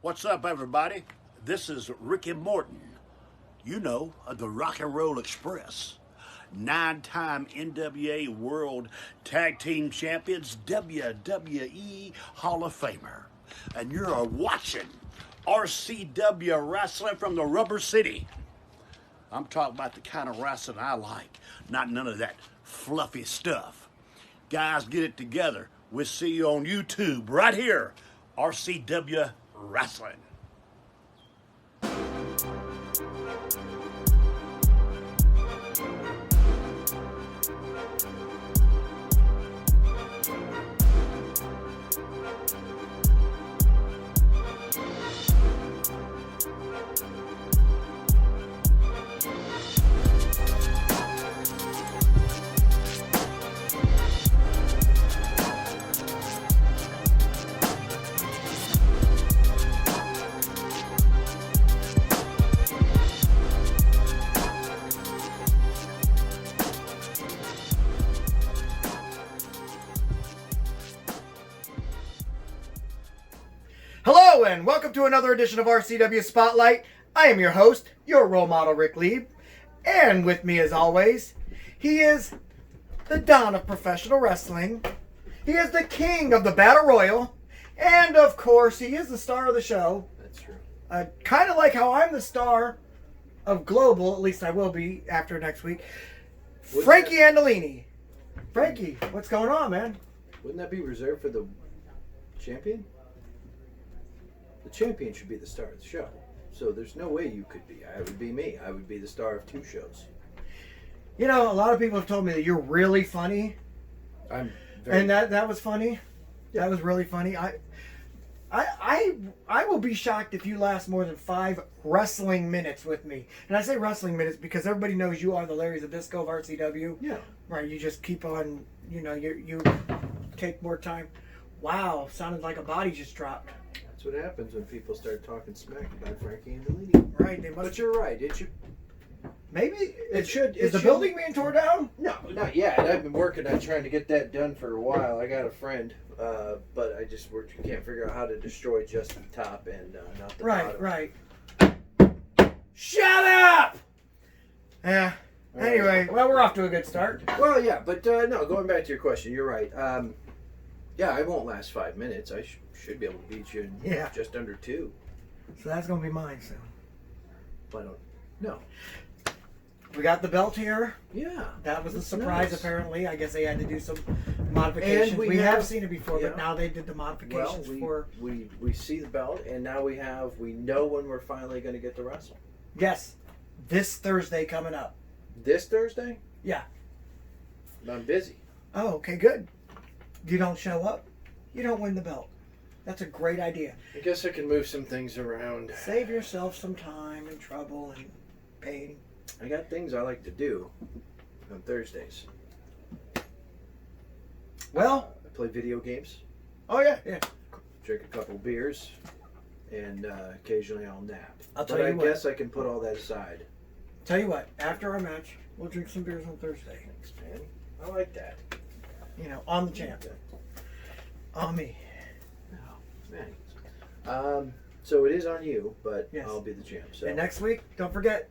What's up, everybody? This is Ricky Morton. You know, the Rock and Roll Express. 9-time NWA World Tag Team Champions, WWE Hall of Famer. And you're watching RCW Wrestling from the Rubber City. I'm talking about the kind of wrestling I like, not none of that fluffy stuff. Guys, get it together. We'll see you on YouTube right here, RCW Wrestling. Hello and welcome to another edition of RCW Spotlight. I am your host, your role model, Ric Lieb. And with me as always, he is the Don of professional wrestling. He is the king of the Battle Royal. And of course, he is the star of the show. That's true. Kind of like how I'm the star of Global, at least I will be after next week. Frankie Andolini. Frankie, what's going on, man? Wouldn't that be reserved for the champion? The champion should be the star of the show. So there's no way you could be. I would be me. I would be the star of two shows. You know, a lot of people have told me that you're really funny. I'm very... And that was funny. That was really funny. I will be shocked if you last more than 5 wrestling minutes with me. And I say wrestling minutes because everybody knows you are the Larry Zbyszko of RCW. Yeah. Right, you just keep on, you take more time. Wow, sounded like a body just dropped. That's what happens when people start talking smack about Frankie Andolini. Right, they must. But you're right. It should... Maybe It should... Is the building being torn down? No, not yet. I've been working on trying to get that done for a while. I got a friend, but I just can't figure out how to destroy just the top and not the bottom. Right. Shut up! Yeah. Anyway, well, we're off to a good start. Well, yeah, but no, going back to your question, you're right. Yeah, I won't last 5 minutes. I should be able to beat you in just under 2. So that's going to be mine soon. But I don't know. We got the belt here. Yeah. That was a that's surprise, nice. apparently. I guess they had to do some modifications. And we have seen it before, yeah. but now they did the modifications for... we see the belt, and now we know when we're finally going to get to wrestle. Yes. This Thursday coming up. This Thursday? Yeah. I'm busy. Oh, okay, good. You don't show up, you don't win the belt. That's a great idea. I guess I can move some things around. Save yourself some time and trouble and pain. I got things I like to do on Thursdays. Well, I play video games, oh yeah. drink a couple beers, and occasionally I'll nap. I'll tell but you I what. guess I can put all that aside. Tell you what, after our match, we'll drink some beers on Thursday. Thanks, man. I like that. On the champ. On me. Oh, man. So it is on you, but Yes. I'll be the champ. So. And next week, don't forget,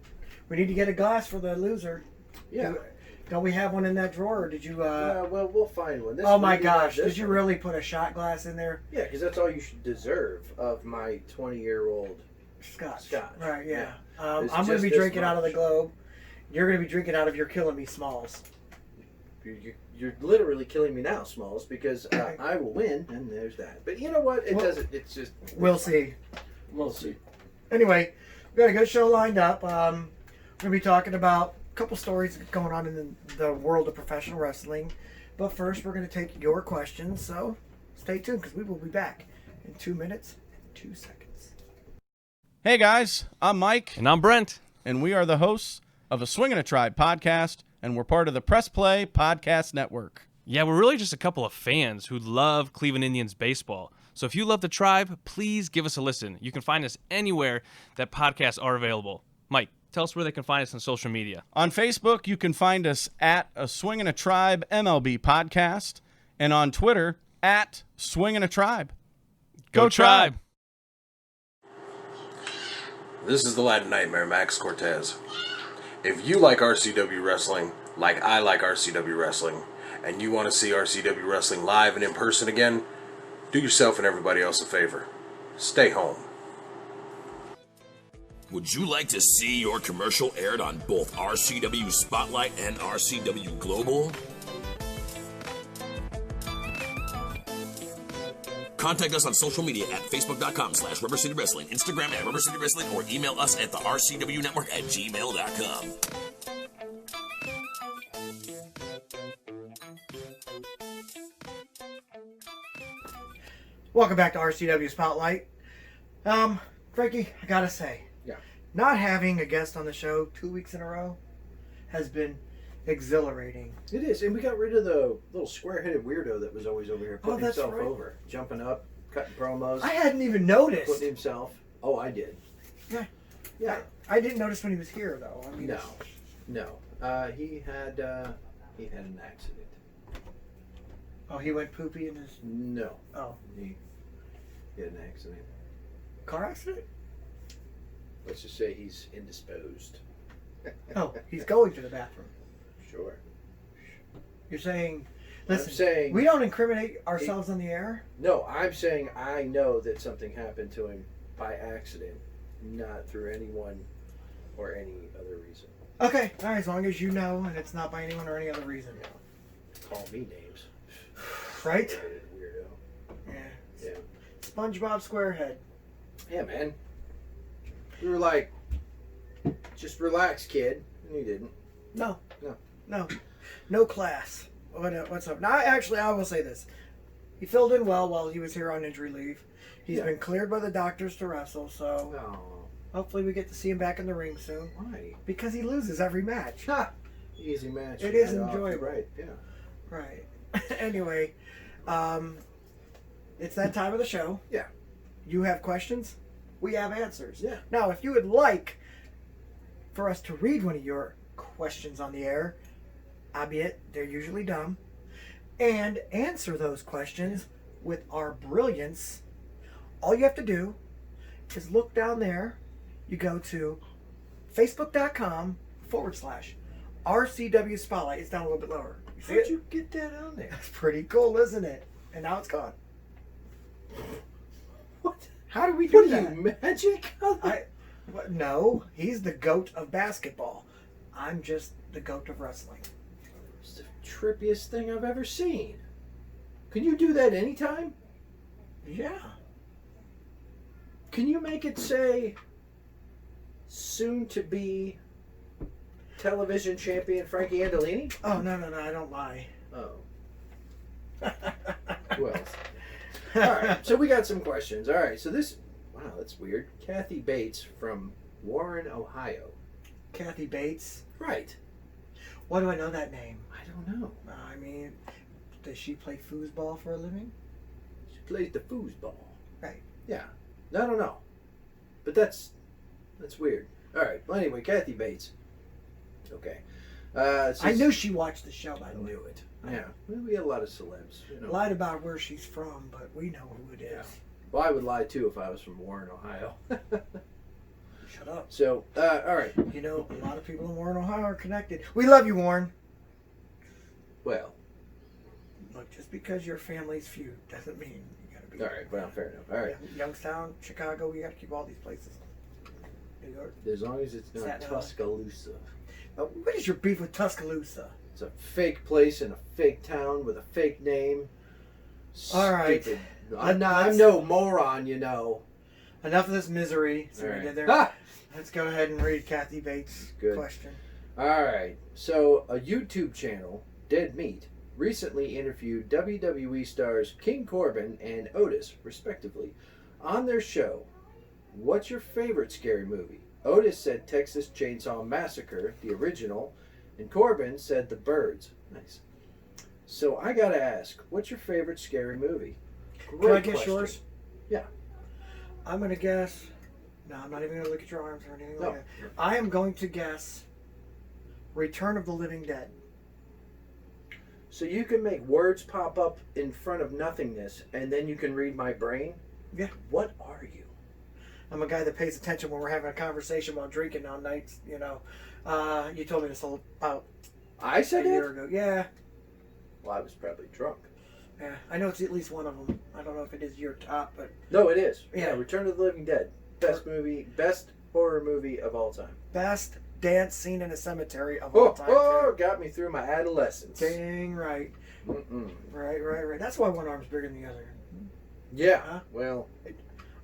we need to get a glass for the loser. Yeah. Don't we have one in that drawer, or did you... well, we'll find one. oh my gosh, this did you one. really put a shot glass in there? Yeah, because that's all you should deserve of my 20-year-old Scotch. Scotch. Right, yeah. It's I'm going to just be this drinking out of the much. globe. You're going to be drinking out of your Killing Me Smalls. You're literally killing me now, Smalls, because I will win, and there's that. But you know what? It doesn't. It's just. We'll see. We'll see. Anyway, we got a good show lined up. We're going to be talking about a couple stories going on in the world of professional wrestling. But first, we're going to take your questions. So stay tuned because we will be back in 2 minutes and 2 seconds. Hey guys, I'm Mike. And I'm Brent. And we are the hosts of a Swingin' a Tribe podcast, and we're part of the Press Play Podcast Network. Yeah, we're really just a couple of fans who love Cleveland Indians baseball. So if you love the Tribe, please give us a listen. You can find us anywhere that podcasts are available. Mike, tell us where they can find us on social media. On Facebook, you can find us at a Swingin' a Tribe MLB podcast, and on Twitter at Swingin' a Tribe. Go Tribe! This is the Latin Nightmare, Max Cortez. If you like RCW Wrestling, like I like RCW Wrestling, and you want to see RCW Wrestling live and in person again, do yourself and everybody else a favor. Stay home. Would you like to see your commercial aired on both RCW Spotlight and RCW Global? Contact us on social media at facebook.com/Rubber City Wrestling, Instagram at Rubber City Wrestling, or email us at the RCW Network at gmail.com. Welcome back to RCW Spotlight. Frankie, I gotta say, not having a guest on the show 2 weeks in a row has been exhilarating. It is, and we got rid of the little square-headed weirdo that was always over here putting that's himself right. over, jumping up, cutting promos. I hadn't even noticed. Putting himself. Oh, I did. Yeah. I didn't notice when he was here, though. I mean, No. He had an accident. Oh, he went poopy in his... No. Oh. He had an accident. Car accident? Let's just say he's indisposed. Oh, he's going to the bathroom. Sure. You're saying... Listen, I'm saying... we don't incriminate ourselves on the air? No, I'm saying I know that something happened to him by accident, not through anyone or any other reason. Okay, all right, as long as you know and it's not by anyone or any other reason. Call me names. Right? Weirdo. Yeah. SpongeBob SquareHead. Yeah, man. We were like, just relax, kid. And he didn't. No. No. No class. What's up? Now, actually, I will say this. He filled in well while he was here on injury leave. He's been cleared by the doctors to wrestle, so hopefully we get to see him back in the ring soon. Why? Because he loses every match. Easy match. It is enjoyable. Right, yeah. Right. Anyway, it's that time of the show. Yeah. You have questions? We have answers. Yeah. Now, if you would like for us to read one of your questions on the air, albeit they're usually dumb, and answer those questions with our brilliance, all you have to do is look down there. You go to facebook.com/RCW Spotlight. It's down a little bit lower. You see How'd it? you get that on there? That's pretty cool, isn't it? And now it's gone. What? How do we do What that? are you, magic? No, he's the GOAT of basketball. I'm just the GOAT of wrestling. It's the trippiest thing I've ever seen. Can you do that anytime? Yeah. Can you make it say soon to be television champion Frankie Andolini? Oh, no, I don't lie. Oh. Who else? Alright, so we got some questions. Alright, so this... Wow, that's weird. Kathy Bates from Warren, Ohio. Kathy Bates. Right. Why do I know that name? I don't know. I mean, does she play foosball for a living? She plays the foosball. Right. Yeah. I don't know. But that's weird. Alright, well anyway, Kathy Bates. Okay. I knew she watched the show, by I the way. knew it. Yeah. Well, we had a lot of celebs. You know. Lied about where she's from, but we know who it is. Yeah. Well, I would lie too if I was from Warren, Ohio. Shut up. So, all right. You know, a lot of people in Warren, Ohio are connected. We love you, Warren. Well. Look, just because your family's feud doesn't mean you gotta be. All right. Well, fair enough. All right. Youngstown, Chicago, we gotta keep all these places. New York. As long as it's not Staten Island. Tuscaloosa. What is your beef with Tuscaloosa? It's a fake place in a fake town with a fake name. All right. Stupid. I'm no moron, you know. Enough of this misery. See All what I right. did there? Ah! Let's go ahead and read Kathy Bates' Good. question. All right. So, a YouTube channel, Dead Meat, recently interviewed WWE stars King Corbin and Otis, respectively, on their show. What's your favorite scary movie? Otis said Texas Chainsaw Massacre, the original, and Corbin said The Birds. Nice. So I gotta ask, what's your favorite scary movie? Can I guess yours? Yeah. I'm going to guess... No, I'm not even going to look at your arms or anything No. like that. I am going to guess Return of the Living Dead. So you can make words pop up in front of nothingness, and then you can read my brain? Yeah. What are you? I'm a guy that pays attention when we're having a conversation while drinking on nights. You know, you told me this about I a said year it? ago. Yeah, Well, I was probably drunk. yeah. I know it's at least one of them. I don't know if it is your top, but No, it is. Yeah. Return of the Living Dead. Best horror movie of all time. best dance scene in a cemetery of all time. Oh, too. got me through my adolescence. Dang right. Mm-mm. Right. That's why one arm's bigger than the other. Yeah. Huh? Well,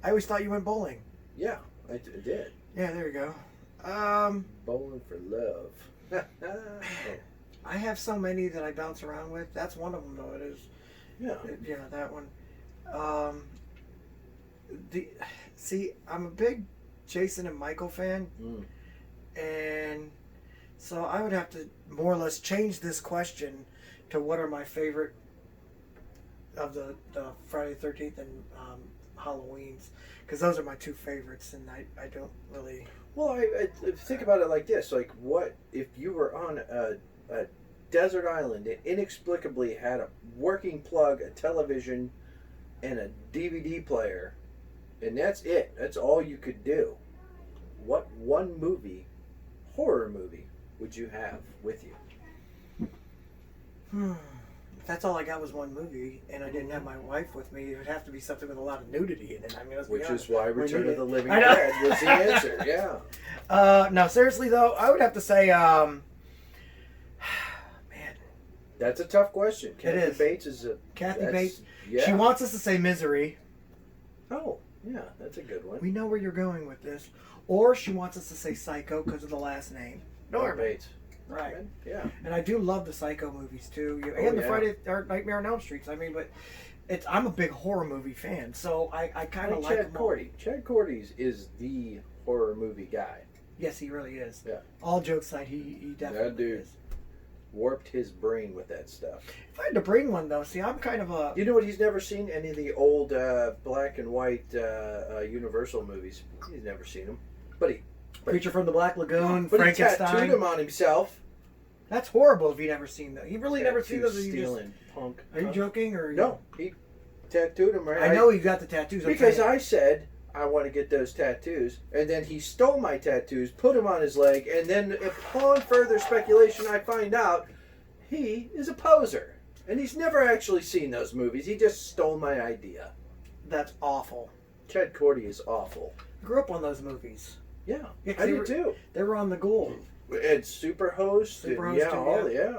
I always thought you went bowling. yeah, I did. Yeah, there you go. Bowling for love. I have so many that I bounce around with. That's one of them, though. It is. Yeah. Yeah, that one. See, I'm a big Jason and Michael fan, Mm. and so I would have to more or less change this question to what are my favorite of the Friday the 13th and Halloween's, because those are my two favorites, and I don't really. Well, I think about it like this: like, what if you were on a desert island and inexplicably had a working plug, a television, and a DVD player, and that's it? That's all you could do. What one horror movie, would you have with you? If that's all I got was one movie, and I didn't have my wife with me, it would have to be something with a lot of nudity in it. I mean, let's be Which honest. is why We Return need of the it. Living I know. Dead was the answer. Yeah. No, seriously though, I would have to say, man, That's a tough question. Kathy is. Bates is a. Kathy that's- Bates. Yeah. She wants us to say Misery. Oh, yeah, that's a good one. We know where you're going with this. Or she wants us to say Psycho because of the last name. Norman Bates. Right. Yeah. And I do love the Psycho movies too. Oh, And the yeah. Friday or Nightmare on Elm Streets. I mean, but I'm a big horror movie fan, so I kind of like Chad them all. Cordy. Chad Cordy's is the horror movie guy. Yes, he really is. Yeah. All jokes aside, he definitely That dude. is. Warped his brain with that stuff. If I had to bring one though, see, I'm kind of a You know what? He's never seen any of the old black and white Universal movies. He's never seen them. But Creature from the Black Lagoon, he Frankenstein. tattooed them on himself. That's horrible if you never seen those. You really never seen those. Or you just, Stealing punk. are you joking or No, he tattooed them. Right? I know you got the tattoos. I'm Because saying- I said I want to get those tattoos, and then he stole my tattoos, put them on his leg, and then upon further speculation, I find out he is a poser, and he's never actually seen those movies. He just stole my idea. That's awful. Chad Cordy is awful. I grew up on those movies. Yeah, Yeah, 'cause I they do were- too. They were on the Ghoul. And Superhost, Superhost and yeah, too, all yeah. yeah.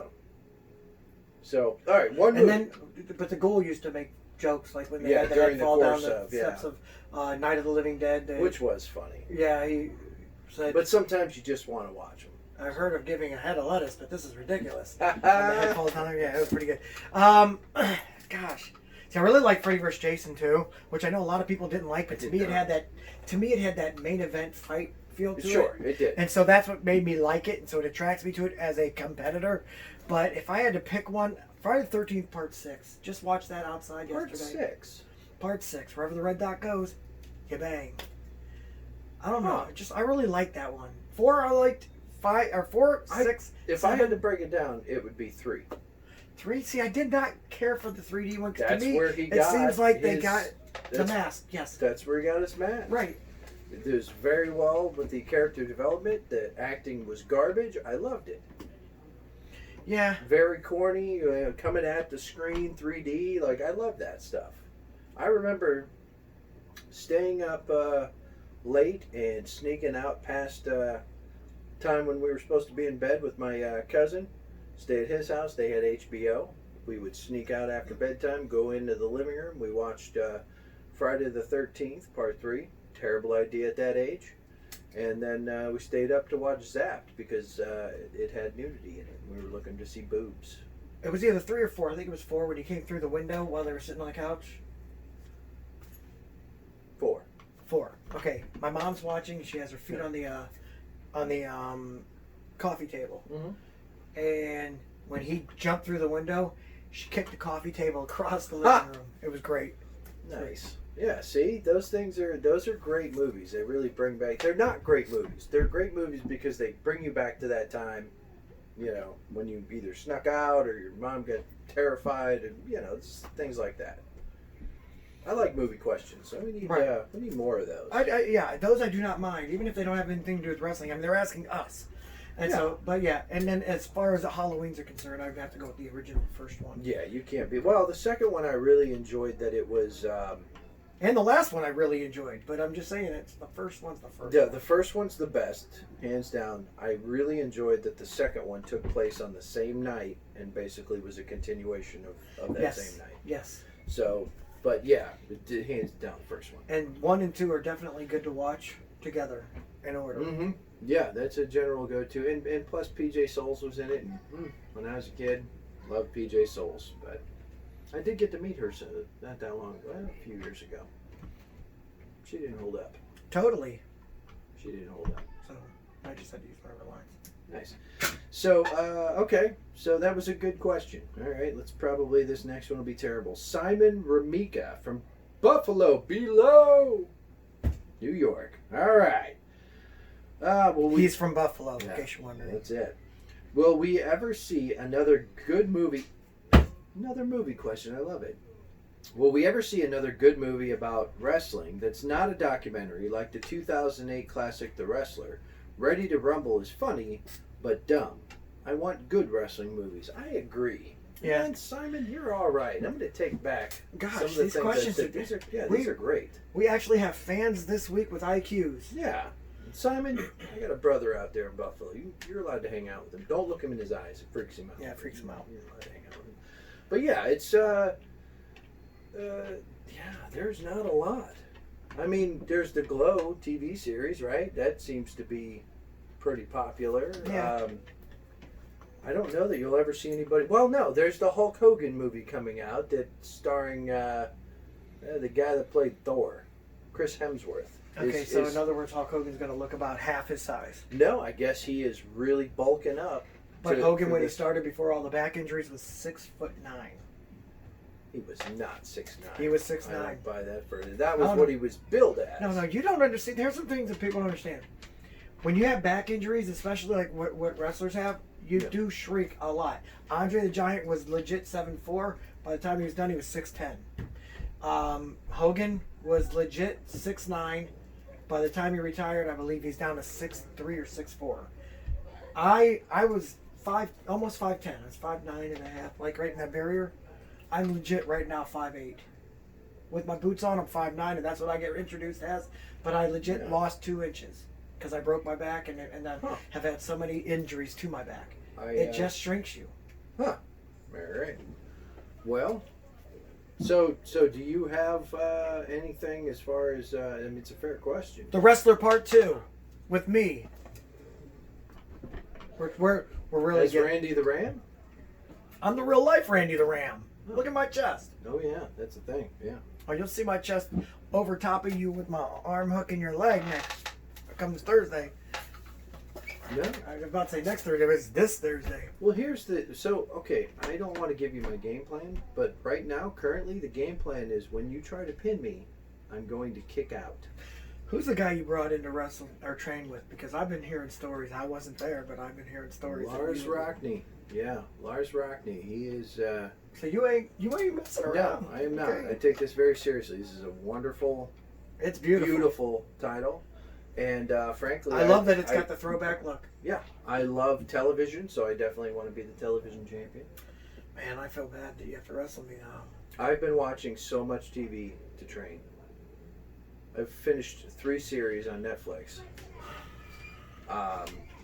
So, all right, one And movie. then, but the Ghoul used to make jokes like when they Yeah, had the during head the fall down course the of, yeah. steps of Night of the Living Dead. Which was funny. Yeah, he said. But sometimes you just want to watch them. I've heard of giving a head of lettuce, but this is ridiculous. When the head falls down there, yeah, it was pretty good. Gosh, see, I really like Freddy vs. Jason too, which I know a lot of people didn't like, but I to did me, it not. had that. To me, it had that main event fight feel to Sure, it. it did. And so that's what made me like it, and so it attracts me to it as a competitor. But if I had to pick one, Friday the 13th Part 6. Just watched that outside Part yesterday. 6. Part 6. Wherever the red dot goes, you bang. I don't know. Huh. I really liked that one. 4 I liked. 5 or 4, 6. If I had to 7, break it down, it would be 3. 3. See, I did not care for the 3D one. 'Cause to That's me, where he it got seems like they his- got the that's- mask. Yes. That's where he got his mask. Right. It was very well with the character development. The acting was garbage. I loved it. Yeah. Very corny, coming at the screen, 3D. Like, I love that stuff. I remember staying up late and sneaking out past time when we were supposed to be in bed with my cousin. Stay at his house. They had HBO. We would sneak out after bedtime, go into the living room. We watched Friday the 13th, Part 3. Terrible idea at that age. And then we stayed up to watch Zapped because it had nudity in it. We were looking to see boobs. It was either 3 or 4. I think it was 4 when he came through the window while they were sitting on the couch. 4. 4. Okay. My mom's watching. She has her feet on the coffee table. Mm-hmm. And when he jumped through the window, she kicked the coffee table across the living room. It was great. Nice. Yeah, see, those are great movies. They really bring back. They're not great movies. They're great movies because they bring you back to that time, when you either snuck out or your mom got terrified, and it's things like that. I like movie questions, so we need more of those. Yeah, those I do not mind, even if they don't have anything to do with wrestling. I mean, they're asking us. And so, but yeah, and then as far as the Halloweens are concerned, I'd have to go with the original first one. Yeah, you can't be. Well, the second one I really enjoyed that it was. And the last one I really enjoyed, but I'm just saying it's the first one's the first. Yeah, the first one's the best, hands down. I really enjoyed that the second one took place on the same night and basically was a continuation of that same night. Yes. So, but yeah, hands down, the first one. And 1 and 2 are definitely good to watch together in order. Mm-hmm. Yeah, that's a general go-to. And plus PJ Souls was in it. And when I was a kid, loved PJ Souls. But I did get to meet her not that long ago, a few years ago. She didn't hold up. Totally. She didn't hold up. So I just had to use my other lines. Nice. So, okay. So that was a good question. All right, this next one will be terrible. Simon Ramika from Buffalo Below, New York. All right. He's from Buffalo, in Yeah, case you're wondering. that's it. Will we ever see another good movie? Another movie question. I love it. Will we ever see another good movie about wrestling that's not a documentary like the 2008 classic The Wrestler? Ready to Rumble is funny, but dumb. I want good wrestling movies. I agree. Yeah. And Simon, you're all right. I'm going to take back Gosh, some of the these things questions I said. These are great. We actually have fans this week with IQs. Yeah. Simon, I got a brother out there in Buffalo. You're allowed to hang out with him. Don't look him in his eyes. It freaks him out. Yeah, it freaks him out. You're allowed to hang out with him. But yeah, it's there's not a lot. I mean, there's the Glow TV series, right? That seems to be pretty popular. Yeah. I don't know that you'll ever see anybody. Well, no, there's the Hulk Hogan movie coming out that's starring the guy that played Thor, Chris Hemsworth. Okay, so in other words, Hulk Hogan's going to look about half his size. No, I guess he is really bulking up. But Hogan, when he started before all the back injuries, was 6'9". He was not 6'9". He was 6'9". I don't buy that further. That was what he was billed as. No, you don't understand. There's some things that people don't understand. When you have back injuries, especially like what wrestlers have, you do shrink a lot. Andre the Giant was legit 7'4". By the time he was done, he was 6'10". Hogan was legit 6'9". By the time he retired, I believe he's down to 6'3" or 6'4". I was almost 5'10". I was 5'9" and a half, like right in that barrier. I'm legit right now 5'8". With my boots on, I'm 5'9", and that's what I get introduced as. But I legit lost 2 inches because I broke my back and then have had so many injuries to my back. It just shrinks you. Huh. All right. Well, so do you have anything as far as? I mean, it's a fair question. The Wrestler Part 2 with me. We're really As Randy the Ram? I'm the real life Randy the Ram. Look at my chest. Oh yeah, that's the thing. Yeah. Oh, you'll see my chest over top of you with my arm hooking your leg next. Comes Thursday. No. I was about to say next Thursday, but it's this Thursday. Well, okay, I don't want to give you my game plan, but right now, currently, the game plan is when you try to pin me, I'm going to kick out. Who's the guy you brought in to wrestle or train with? Because I've been hearing stories. I wasn't there, but I've been hearing stories. Lars Rockney. Yeah, Lars Rockney. He is. So you ain't messing around. No, I am not. Okay. I take this very seriously. This is a wonderful. It's beautiful title, and frankly, I love that it's got the throwback look. Yeah, I love television, so I definitely want to be the television champion. Man, I feel bad that you have to wrestle me now. I've been watching so much TV to train. I've finished 3 series on Netflix.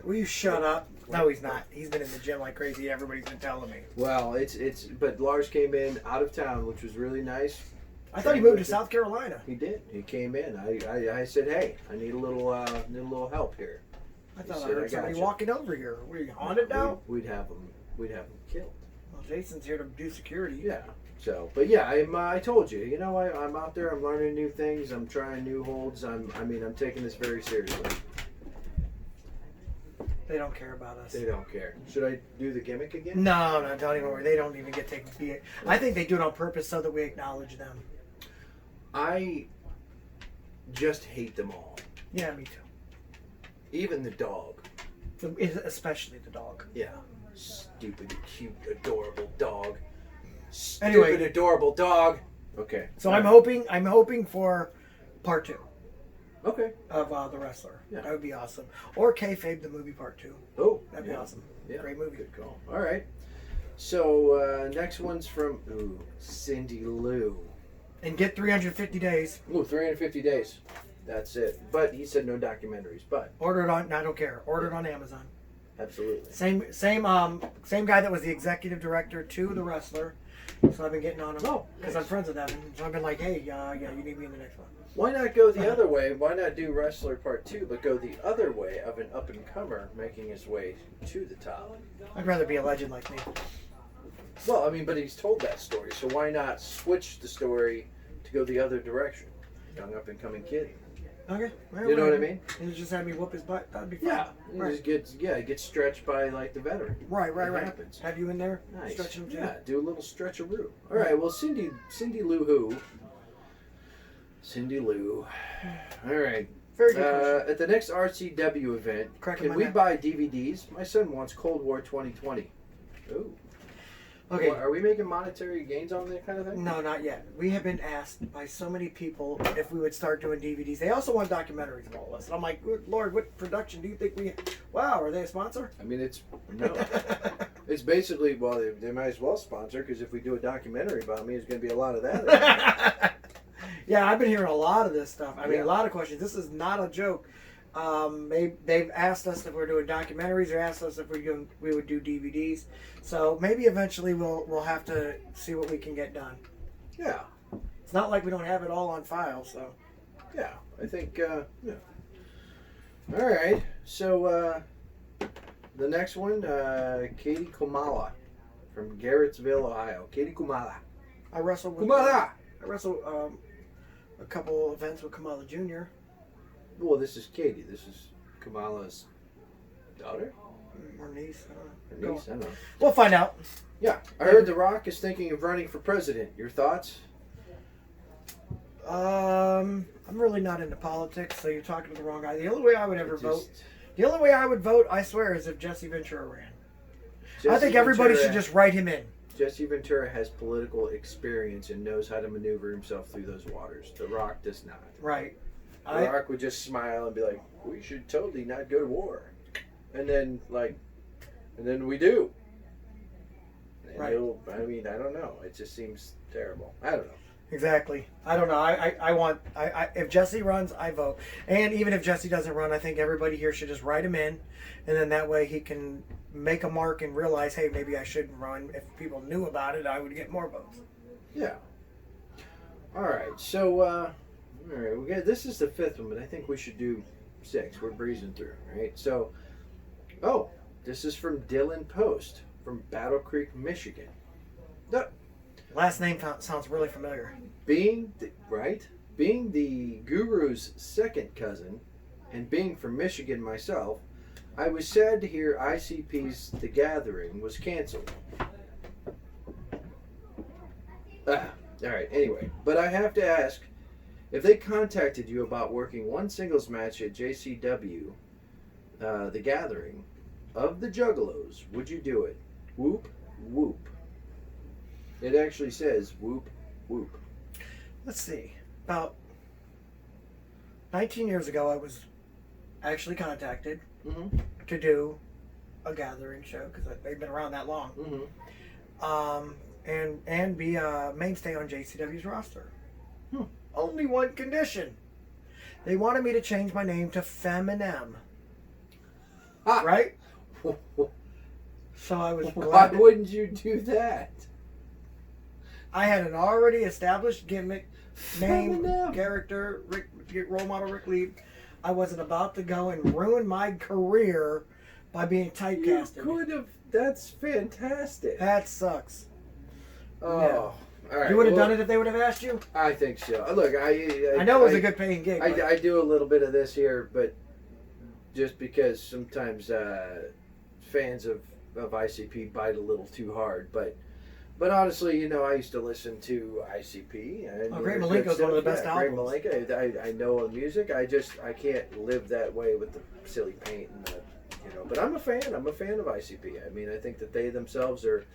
Will you shut up? No, he's not. He's been in the gym like crazy. Everybody's been telling me. Well, but Lars came in out of town, which was really nice. I thought he moved to South Carolina. He did. He came in. I said, hey, I need a little help here. I thought I heard somebody walking over here. Were you haunted now? We'd have him killed. Well, Jason's here to do security. Yeah. So, but yeah, I told you, I'm out there. I'm learning new things. I'm trying new holds. I'm taking this very seriously. They don't care about us. They don't care. Should I do the gimmick again? No, don't even worry. They don't even get to be it. I think they do it on purpose so that we acknowledge them. I just hate them all. Yeah, me too. Even the dog. Especially the dog. Yeah. Stupid, cute, adorable dog. Anyway. Stupid, adorable dog. Okay. So I'm hoping for part 2 Okay. of The Wrestler. Yeah. That would be awesome. Or Kayfabe, the movie part 2. Oh, That'd be awesome. Yeah. Great movie. Good call. All right. So next one's from Cindy Lou. And get 350 days. Ooh, 350 days. That's it. But he said no documentaries. But Order it on. I don't care. Order it on Amazon. absolutely. Same guy that was the executive director to The Wrestler. So I've been getting on him. Oh, because nice. I'm friends with Evan. So I've been like, hey, yeah, you need me in the next one. Why not go the other way? Why not do Wrestler Part 2, but go the other way of an up-and-comer making his way to the top? I'd rather be a legend like me. Well, I mean, but he's told that story, so why not switch the story to go the other direction? Young up-and-coming kid. Okay. You know what I mean? You just had me whoop his butt. That'd be fun. Yeah. Right. Just get stretched by, like, the veteran. Right. It happens. Have you in there? Nice. Stretching him too? Yeah, do a little stretcheroo. All right, well, Cindy Lou who? Cindy Lou. All right. Very good question. At the next RCW event, Cracking can my we neck. buy DVDs? My son wants Cold War 2020. Ooh. Okay. Well, are we making monetary gains on that kind of thing? No, not yet. We have been asked by so many people if we would start doing DVDs. They also want documentaries of all of us. And I'm like, good Lord, what production do you think we... Wow, are they a sponsor? I mean, no. It's basically, well, they might as well sponsor, because if we do a documentary about me, there's going to be a lot of that. Yeah, I've been hearing a lot of this stuff. I mean, Yeah. a lot of questions. This is not a joke. They've asked us if we're doing documentaries, or asked us if we would do DVDs. So maybe eventually we'll have to see what we can get done. Yeah. It's not like we don't have it all on file. So Yeah, I think, yeah. All right, so the next one, Katie Kumala from Garrettsville, Ohio. Katie Kumala. I wrestled with Kumala! I wrestled a couple events with Kamala Jr. Well, this is Katie. This is Kamala's daughter? or niece. I don't Her know. niece? I don't know. We'll find out. Yeah, I heard The Rock is thinking of running for president. Your thoughts? I'm really not into politics, so you're talking to the wrong guy. The only way I would ever It vote, just- the only way I would vote, I swear, is if Jesse Ventura ran. I Jesse think everybody Ventura- should just write him in. Jesse Ventura has political experience and knows how to maneuver himself through those waters. The Rock does not. Right. The Rock would just smile and be like, "We should totally not go to war," and then we do. And Right. I mean, I don't know. It just seems terrible. I don't know. Exactly. I don't know. I want. If Jesse runs, I vote. And even if Jesse doesn't run, I think everybody here should just write him in, and then that way he can make a mark and realize, hey, maybe I shouldn't run. If people knew about it, I would get more votes. Yeah. All right. So, all right. This is the fifth one, but I think we should do 6. We're breezing through, right? So, this is from Dylan Post from Battle Creek, Michigan. No, Last name sounds really familiar. being the Guru's second cousin, and being from Michigan myself, I was sad to hear ICP's The Gathering was canceled. All right, anyway, but I have to ask, if they contacted you about working one singles match at JCW, The Gathering, of the Juggalos, would you do it? Whoop, whoop. It actually says whoop, whoop. Let's see. About 19 years ago, I was actually contacted Mm-hmm. to do a gathering show because they've been around that long, Mm-hmm. and be a mainstay on JCW's roster. Hmm. Only one condition: they wanted me to change my name to Feminem. Ah. Right? So I was Why glad. wouldn't you do that? I had an already established gimmick, name, Feminem. character, role model Ric Lieb. I wasn't about to go and ruin my career by being You typecasted. could have. That's fantastic. That sucks. Oh, Yeah. all right. You would have done it if they would have asked you? I think so. Look, I know it was a good paying gig. but- I do a little bit of this here, but just because sometimes fans of ICP bite a little too hard, but honestly, I used to listen to ICP. And Great Malenko's one of the best Great albums. Malenko. I know the music. I can't live that way with the silly paint and the, But I'm a fan. I'm a fan of ICP. I mean, I think that they themselves are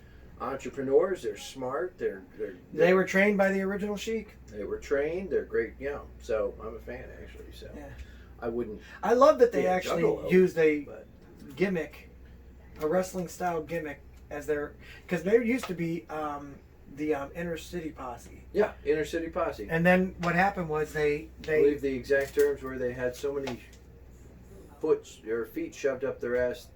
entrepreneurs. They're smart. They were trained by the original Sheik. They were trained. They're great. So I'm a fan actually. So Yeah. I wouldn't. I love that they be a actually juggalo, used a but- gimmick, a wrestling style gimmick, as their, because there used to be the Inner City Posse, Yeah, Inner City Posse. and then what happened was I believe the exact terms were they had so many feet shoved up their ass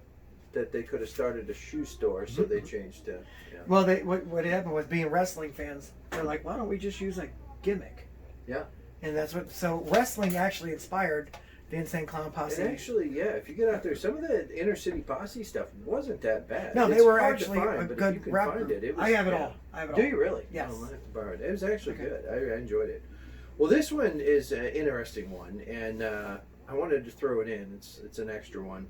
that they could have started a shoe store, so they changed to. Yeah. well, what happened was, being wrestling fans, they're like, why don't we just use a gimmick? Yeah. And that's what. So wrestling actually inspired the Insane Clown Posse. And actually, yeah, if you get out there, some of the Inner City Posse stuff wasn't that bad. No, they It's were hard to actually find, a but good if you can rap find group. it, was, I have it yeah. all. I have it Do all. you really? Yes. Oh, I have to borrow it. It was actually Okay. good. I enjoyed it. Well, this one is an interesting one, and I wanted to throw it in. It's an extra one.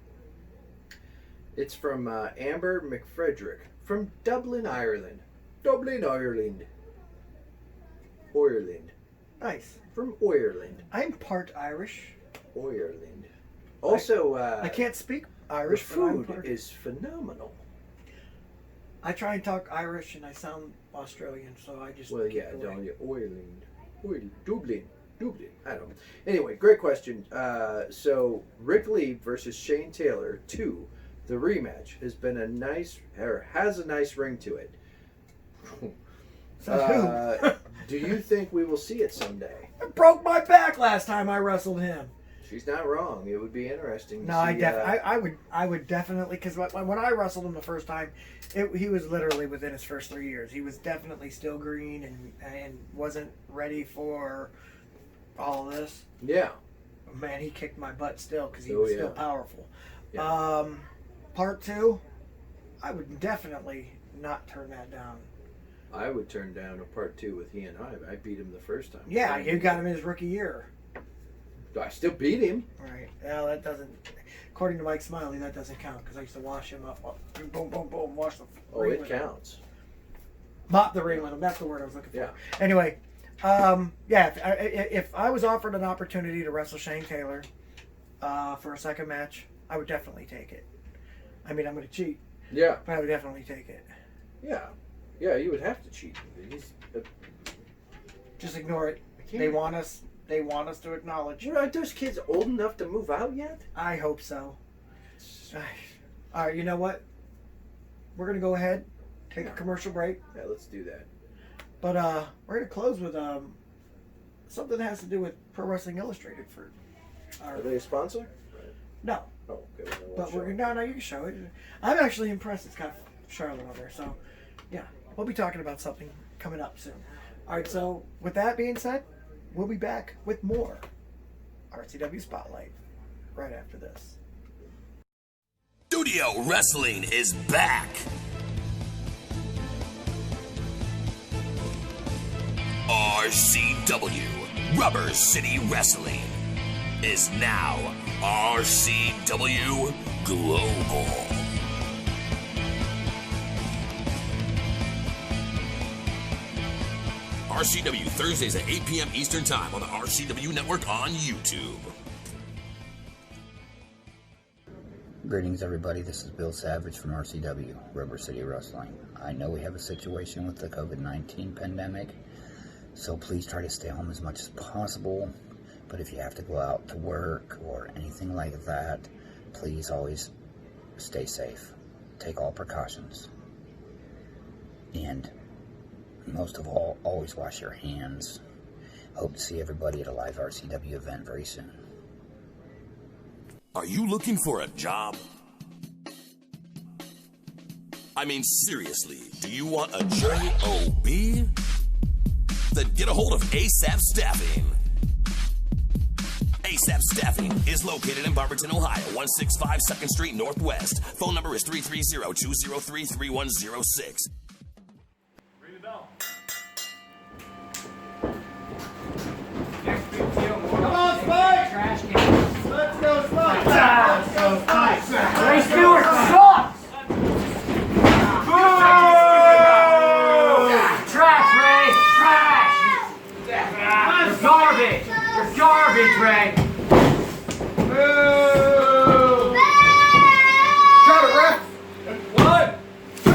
It's from Amber McFrederick from Dublin, Ireland. Dublin, Ireland. Ireland. Nice. From Ireland. I'm part Irish. Ireland. Also, I can't speak the Irish. but I'm food part- is phenomenal. I try and talk Irish and I sound Australian, so I just. Well, keep yeah, it away. don't you? Ireland. Dublin. I don't know. Anyway, great question. So, Ric Lieb versus Shane Taylor 2, the rematch, has a nice ring to it. So who? Do you think we will see it someday? I broke my back last time I wrestled him. She's not wrong. It would be interesting. No, to see, I would definitely, because when I wrestled him the first time, he was literally within his first 3 years. He was definitely still green and wasn't ready for all of this. Yeah. Man, he kicked my butt still because he Oh, was yeah. still powerful. Yeah. Part 2, I would definitely not turn that down. I would turn down a part 2 with he and I beat him the first time. Yeah, you got him in his rookie year. I still beat him. Right. Well, that doesn't. According to Mike Smiley, that doesn't count because I used to wash him up. Boom, boom, boom. Wash the. Oh, ring it with him. counts. Mop the ring with him. That's the word I was looking for. Yeah. Anyway, if I was offered an opportunity to wrestle Shane Taylor for a second match, I would definitely take it. I mean, I'm going to cheat, Yeah. but I would definitely take it. Yeah. Yeah, you would have to cheat. Just ignore it. can't- They want us. They want us to acknowledge. Aren't those kids old enough to move out yet? I hope so. All right, you know what? We're gonna go ahead, take a commercial break, Yeah, let's do that. but we're gonna close with something that has to do with Pro Wrestling Illustrated for our. Are they a sponsor? No, Oh, okay. Well, but we're no. You can show it. I'm actually impressed. It's got Charlotte on there, so yeah, we'll be talking about something coming up soon. All right, so with that being said, we'll be back with more RCW Spotlight right after this. Studio Wrestling is back. RCW, Rubber City Wrestling, is now RCW Global. RCW Thursdays at 8 p.m. Eastern Time on the RCW Network on YouTube. Greetings, everybody. This is Bill Savage from RCW, Rubber City Wrestling. I know we have a situation with the COVID-19 pandemic, so please try to stay home as much as possible. But if you have to go out to work or anything like that, please always stay safe. Take all precautions. And most of all, always wash your hands. Hope to see everybody at a live RCW event very soon. Are you looking for a job? I mean, seriously, do you want a job? Then get a hold of ASAP Staffing. ASAP Staffing is located in Barberton, Ohio, 165 2nd Street Northwest. Phone number is 330-203-3106. Ring the bell. Come on, Spike! Trash can. Let's go, Spike! Let's go, Spike! Ray Stewart sucks! Trash, Ray! Trash! You're garbage! You're garbage, Ray! Boo! Got it, ref! 1, 2,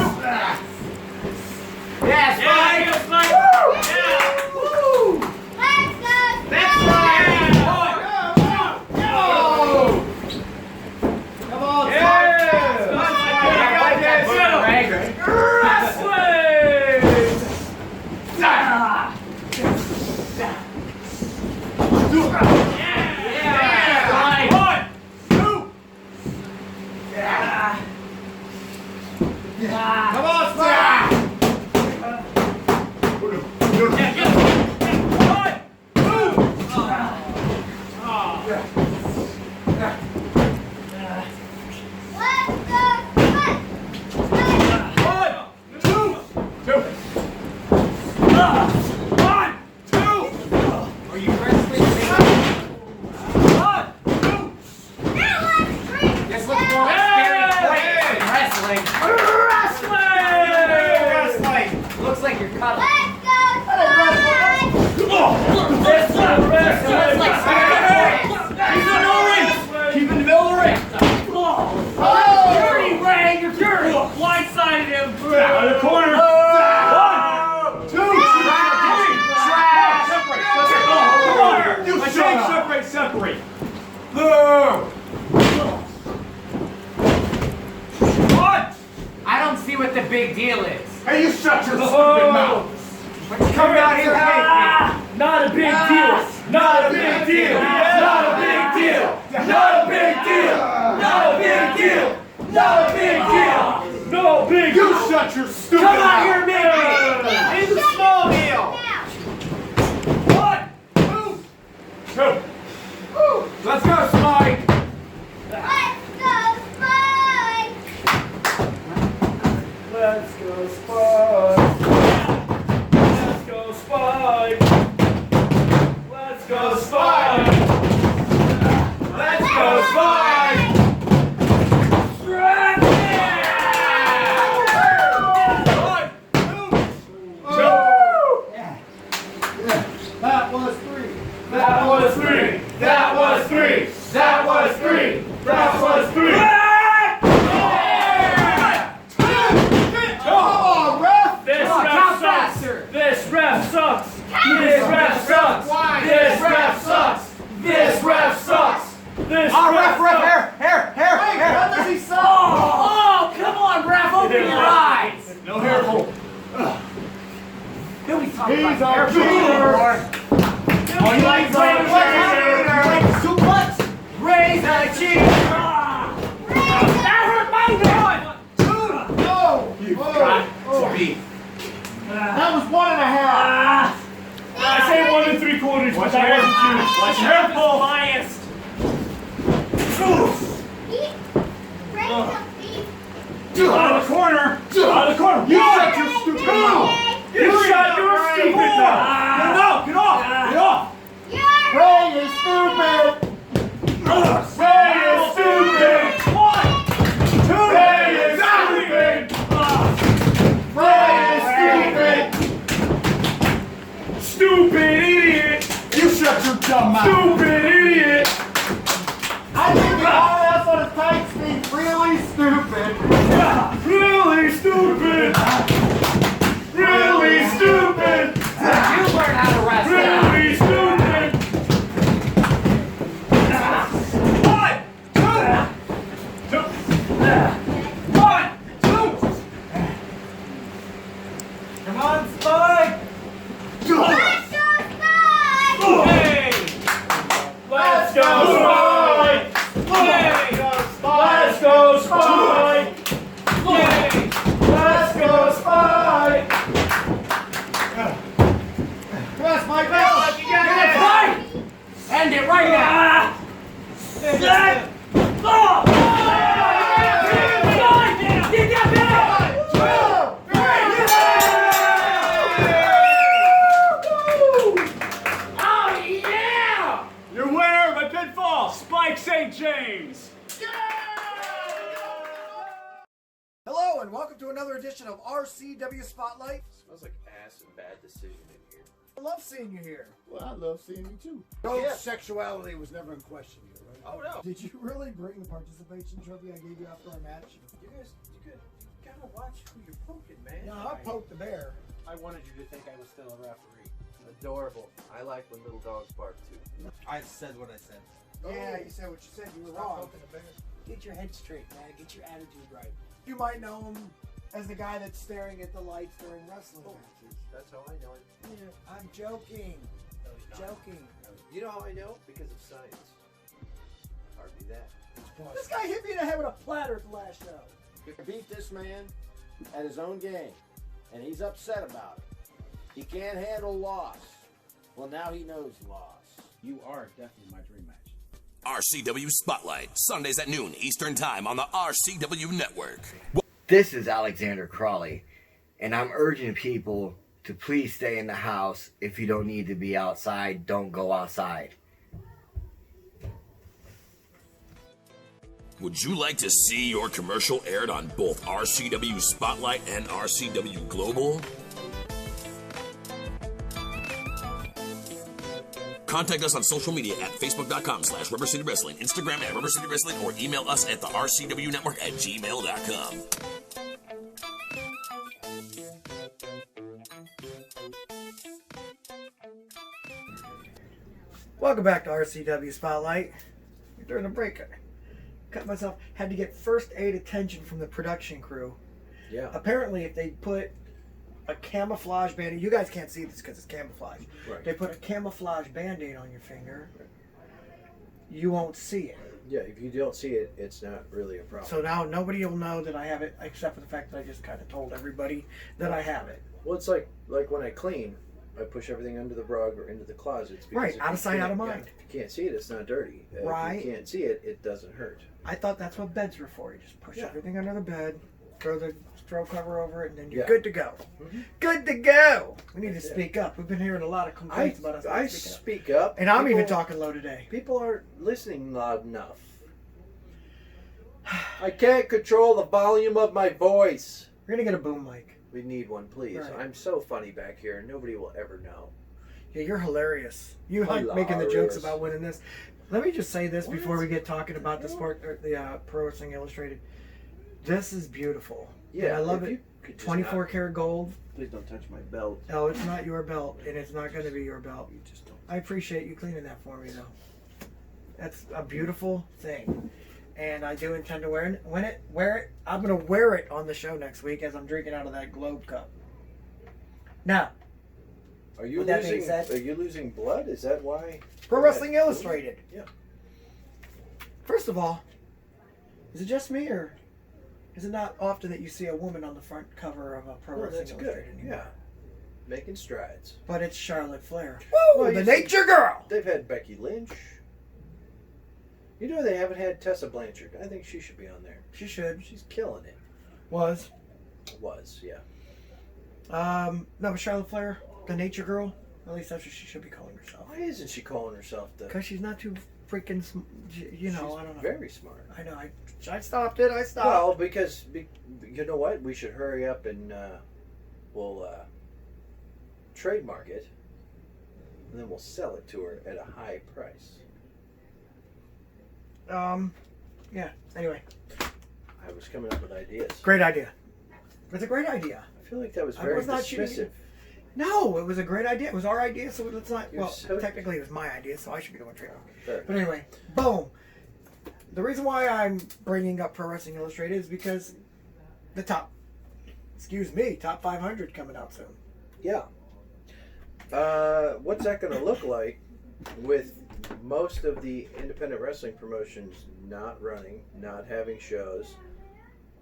What? I don't see what the big deal is. Hey, you shut your stupid mouth! But you come out here with me. Not a big deal! Not a big deal! Not a big deal! Not a big deal! Not a big deal! Not a big deal! No big deal! You shut your stupid mouth! Come out here and make me. It's a small deal. What? Move! Two. Let's go, Spike! Let's go, Spike! Let's go, Spike! Let's go, Spike! Let's go, Spike! That was three! That was three! That was three! That was three! That was three! This ref sucks! This ref sucks! This ref sucks! This ref sucks! This ref sucks! Hair! What does he suck? Oh, come on, ref, open your eyes. No hair pull! Nobody's talking He's about our hair. Oh, you like Too much. Raise a cheek. That hurt my gun. No! You've got to be. That was 1.5! I say 1 3/4, but that wasn't you. Watch your hair pull! Biased. Out of the corner! Out of the corner! You shut your stupid mouth! You shut your stupid mouth! Get off! Get off! Ray is stupid! Ray is stupid! One! Two! Ray is stupid! Ray is stupid! Stupid idiot! You shut your dumb mouth! Stupid idiot! I think the RS on his tight speed really stupid! Yeah, really stupid! Really stupid! You learn how to wrestle. Really stupid! One, two, one, two. Come on, Spike! Hey! Let's go, Spike! Hey! Let's go, Spike! Yay! Let's go, Spike! Yes, Mike! Get it, Spike! End it right now. Set! Oh, yeah! Your winner by pinfall, Spike St. James! Hello and welcome to another edition of RCW Spotlight. Smells like ass and bad decision in here. I love seeing you here. Well, I love seeing you too. Sexuality was never in question here, right? Oh no! Did you really bring the participation trophy I gave you after our match? You gotta watch who you're poking, man. No, I poked the bear. I wanted you to think I was still a referee. Adorable. I like when little dogs bark too. I said what I said. Yeah, you said what you said. You were wrong. Poking the bear. Get your head straight, man. Get your attitude right. You might know him as the guy that's staring at the lights during wrestling matches. That's how I know it. Yeah, I'm joking. Joking. You know how I know? Because of science. Hardly that. This guy hit me in the head with a platter at the last show. You beat this man at his own game, and he's upset about it. He can't handle loss. Well, now he knows loss. You are definitely my dream match. RCW Spotlight, Sundays at noon Eastern Time on the RCW Network. This is Alexander Crawley, and I'm urging people to please stay in the house. If you don't need to be outside, don't go outside. Would you like to see your commercial aired on both RCW Spotlight and RCW Global? Contact us on social media at facebook.com/Rubber City Wrestling, Instagram at Rubber City Wrestling, or email us at the RCW Network at gmail.com. Welcome back to RCW Spotlight. during the break. I cut myself. Had to get first aid attention from the production crew. Yeah. Apparently, if they put a camouflage band-aid, you guys can't see this because it's camouflage. Right. They put a camouflage band-aid on your finger, you won't see it. Yeah, if you don't see it, it's not really a problem. So now nobody will know that I have it, except for the fact that I just kind of told everybody that I have it. Well, it's like when I clean, I push everything under the rug or into the closets. Because Right, if out you of sight, out of can't- mind. If you can't see it, it's not dirty. Right. If you can't see it, it doesn't hurt. I thought that's what beds were for. You just push Yeah. everything under the bed, throw the throw cover over it, and then you're Yeah. good to go. Good to go. We need to speak up. We've been hearing a lot of complaints about us. I not speaking up. speak up. And I'm even People- talking low today. People aren't listening loud enough. I can't control the volume of my voice. We're gonna get a boom mic. We need one, please. Right. I'm so funny back here, and nobody will ever know. Yeah, you're hilarious. You like making the jokes about winning this. Let me just say this before we get talking about the sport, or the Pro Wrestling Illustrated. This is beautiful. Yeah, And I love if it. you could just 24 not- karat gold. Please don't touch my belt. Oh, it's not your belt, and it's not going to be your belt. You just don't. I appreciate you cleaning that for me, though. That's a beautiful thing, and I do intend to wear it. I'm going to wear it on the show next week as I'm drinking out of that Globe cup. Now, Are you with that being losing? said, Are you losing blood? Is that why? Pro Wrestling Illustrated. Yeah. First of all, is it just me, or is it not often that you see a woman on the front cover of a Pro Well, Wrestling that's good. Illustrated anymore? Yeah. Making strides. But it's Charlotte Flair. Well, the you Nature see, Girl. They've had Becky Lynch. You know they haven't had Tessa Blanchard. I think she should be on there. She should. She's killing it. Was. Yeah. No, but Charlotte Flair, the Nature Girl. At least that's what she should be calling herself. Why isn't she calling herself the? Because she's not too freaking, you know. She's I don't know. very smart. I know. I stopped it. I stopped. Well, because you know what? We should hurry up and we'll trademark it, and then we'll sell it to her at a high price. Yeah. Anyway, I was coming up with ideas. great idea. It's a great idea. I feel like that was I very was not shooting dismissive. you. No, it was a great idea. It was our idea, so let's not. You're Well, so- technically, it was my idea, so I should be the one trading. Fair. But anyway, boom. The reason why I'm bringing up Pro Wrestling Illustrated is because the top 500 coming out soon. Yeah. What's that going to look like with most of the independent wrestling promotions not running, not having shows?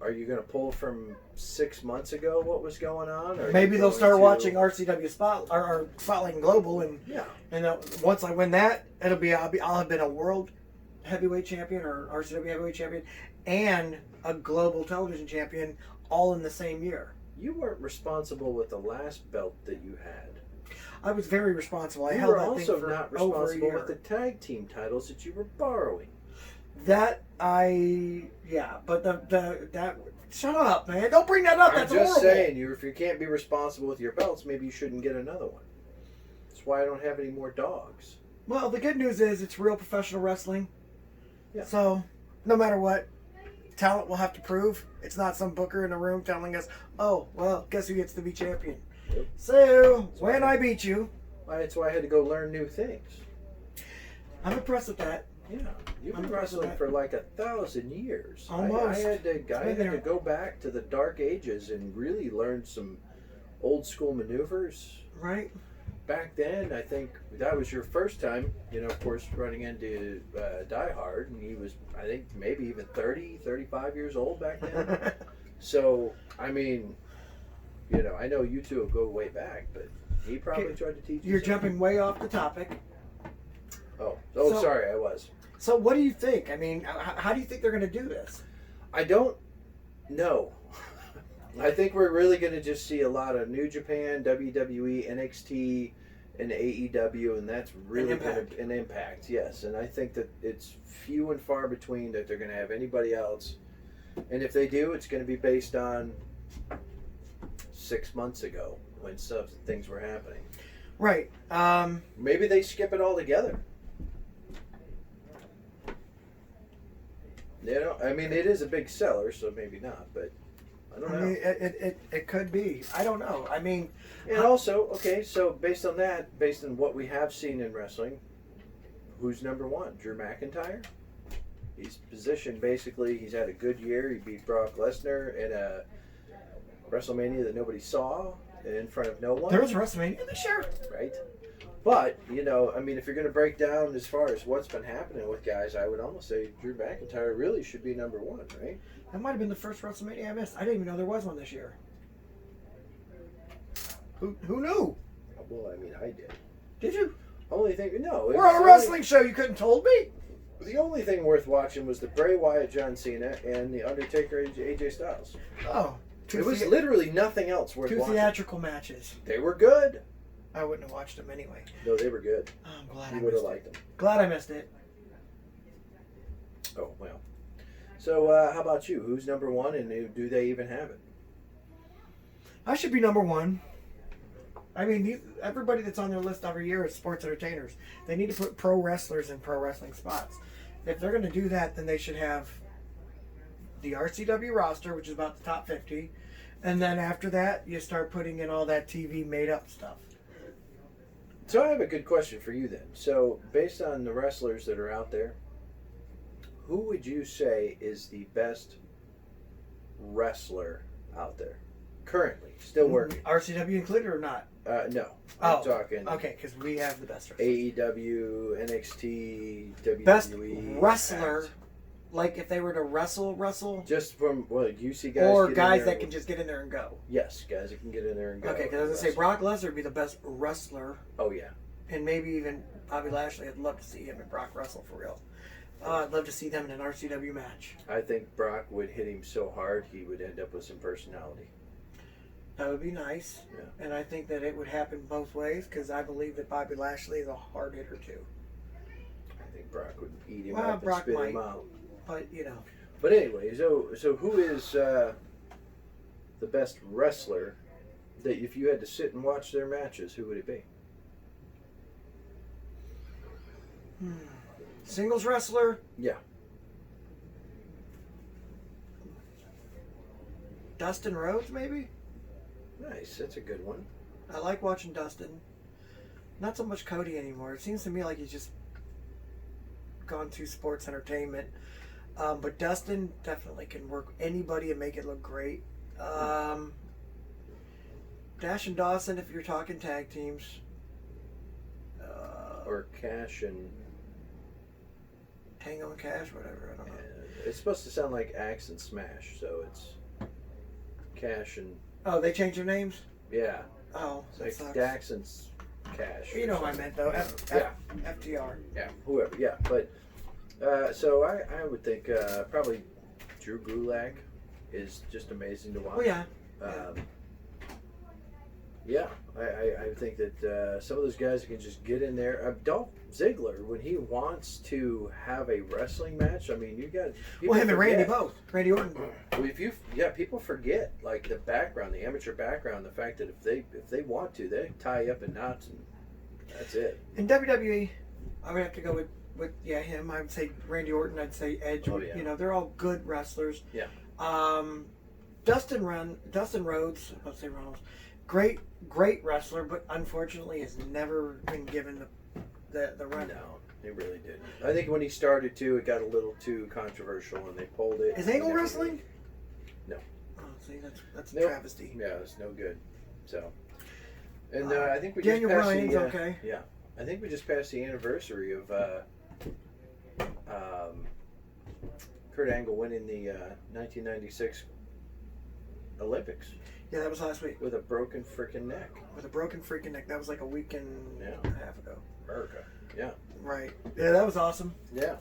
Are you going to pull from 6 months ago what was going on? Or are Maybe you they'll going start to- watching RCW Spotlight or Spotlight and Global, and Yeah. once I win that, I'll have been a world heavyweight champion or RCW heavyweight champion and a global television champion all in the same year. You weren't responsible with the last belt that you had. I was very responsible. I You held were that also thing for not over a responsible year. with the tag team titles that you were borrowing. But that shut up, man! Don't bring that up. I'm That's just horrible. saying, if you can't be responsible with your belts, maybe you shouldn't get another one. That's why I don't have any more dogs. Well, the good news is it's real professional wrestling. Yeah. So, no matter what, talent will have to prove. It's not some booker in a room telling us, "Oh, well, guess who gets to be champion?" Yep. So, when I beat you, That's why I had to go learn new things. I'm impressed with that. Yeah, you've I'm been impressed with wrestling that. for like 1,000 years. Almost. I had to there. go back to the dark ages and really learn some old school maneuvers. Right? Back then, I think that was your first time, of course, running into Die Hard, and he was, I think, maybe even 30, 35 years old back then. So, I mean, I know you two will go way back, but he probably Okay, tried to teach you You're something. jumping way off the topic. Oh, So- sorry, I was. So, what do you think? I mean, how do you think they're going to do this? I don't know. I think we're really going to just see a lot of New Japan, WWE, NXT, and AEW, and that's really going to an impact. Yes, and I think that it's few and far between that they're going to have anybody else. And if they do, it's going to be based on 6 months ago when things were happening. Right. Maybe they skip it all together. I mean, it is a big seller, so maybe not, but I don't know. I mean, it could be. I don't know. I mean, And also, okay, so based on that, based on what we have seen in wrestling, who's number one? Drew McIntyre? He's positioned basically. He's had a good year. He beat Brock Lesnar in a WrestleMania that nobody saw in front of no one. There was a WrestleMania this year, right? But I mean, if you're going to break down as far as what's been happening with guys, I would almost say Drew McIntyre really should be number one, right? That might have been the first WrestleMania I missed. I didn't even know there was one this year. Who knew? Well, I mean, I did. Did you? Only thing, no. We're on a wrestling show. You couldn't told me. The only thing worth watching was the Bray Wyatt, John Cena, and the Undertaker, AJ Styles. Oh, it was literally nothing else worth watching. Two theatrical matches. They were good. I wouldn't have watched them anyway. No, they were good. Oh, I'm glad you I would have missed liked them. Glad I missed it. Oh well. So how about you? Who's number one, and do they even have it? I should be number one. I mean, everybody that's on their list every year is sports entertainers. They need to put pro wrestlers in pro wrestling spots. If they're going to do that, then they should have the RCW roster, which is about the top 50. And then after that, you start putting in all that TV made-up stuff. So I have a good question for you then. So based on the wrestlers that are out there, who would you say is the best wrestler out there currently, still working? RCW included or not? No. I'm talking. Okay, because we have the best wrestlers. AEW, NXT, WWE. Best wrestler, like if they were to wrestle. Just from, you see guys. Or guys that can just get in there and go. Yes, guys that can get in there and go. Okay, because I was going to say Brock Lesnar would be the best wrestler. Oh, yeah. And maybe even Bobby Lashley. I'd love to see him and Brock wrestle for real. I'd love to see them in an RCW match. I think Brock would hit him so hard he would end up with some personality. That would be nice. Yeah. And I think that it would happen both ways because I believe that Bobby Lashley is a hard hitter too. I think Brock would eat him up and spit him out. But, But anyway, so who is the best wrestler that if you had to sit and watch their matches, who would it be? Singles wrestler? Yeah. Dustin Rhodes, maybe? Nice, that's a good one. I like watching Dustin. Not so much Cody anymore. It seems to me like he's just gone to sports entertainment. But Dustin definitely can work anybody and make it look great. Dash and Dawson, if you're talking tag teams. Or Cash and... Tango and Cash, whatever, I don't know. It's supposed to sound like Axe and Smash, so it's Cash and... Oh, they changed their names? Yeah. Oh, it's like sucks. Dax and Cash. You know what I meant, though. FTR. Yeah, whoever. Yeah, but... so I would think probably Drew Gulak is just amazing to watch. Oh, yeah. Yeah, I think that some of those guys who can just get in there. Dolph Ziggler, when he wants to have a wrestling match, I mean, you got. Well, him and Randy both. Randy Orton. Well, people forget like the background, the amateur background, the fact that if they want to, they tie up in knots and that's it. In WWE, I would have to go with him. I would say Randy Orton. I'd say Edge. Oh, yeah. They're all good wrestlers. Yeah. Dustin Rhodes. Let's say Reynolds. Great wrestler, but unfortunately has never been given the run. No, he really didn't. I think when he started to, it got a little too controversial and they pulled it. Is Angle wrestling? No. Oh, see, that's a travesty. Yeah, it's no good. So, and I think we Daniel just passed Bryan's okay. Yeah, I think we just passed the anniversary of Kurt Angle winning the 1996 Olympics. Yeah, that was last week. With a broken freaking neck. That was like a week and a half ago. America. Yeah. Right. Yeah, that was awesome. Yeah.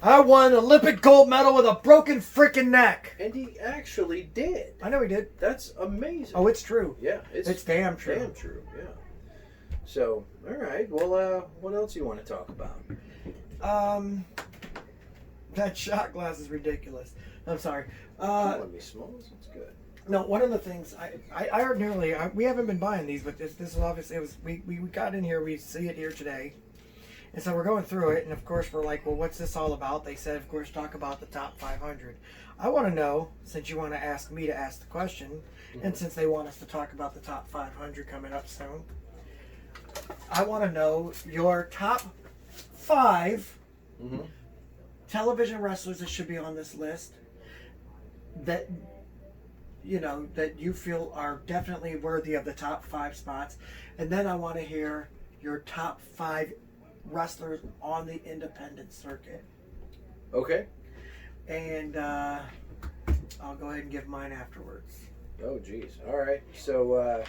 I won an Olympic gold medal with a broken freaking neck. And he actually did. I know he did. That's amazing. Oh, it's true. Yeah. It's damn true. Damn true, yeah. So, all right. Well, what else do you want to talk about? That shot glass is ridiculous. I'm sorry. Let me smell this. It's good. No, one of the things I ordinarily we haven't been buying these, but this is obviously we got in here, we see it here today, and so we're going through it, and of course we're like, well, what's this all about? They said, of course, talk about the top 500. I want to know, since you want to ask me to ask the question, and since they want us to talk about the top 500 coming up soon, I want to know your top 5 television wrestlers that should be on this list that that you feel are definitely worthy of the top 5 spots, and then I want to hear your top 5 wrestlers on the independent circuit. Okay. And I'll go ahead and give mine afterwards. Oh, geez. All right. So,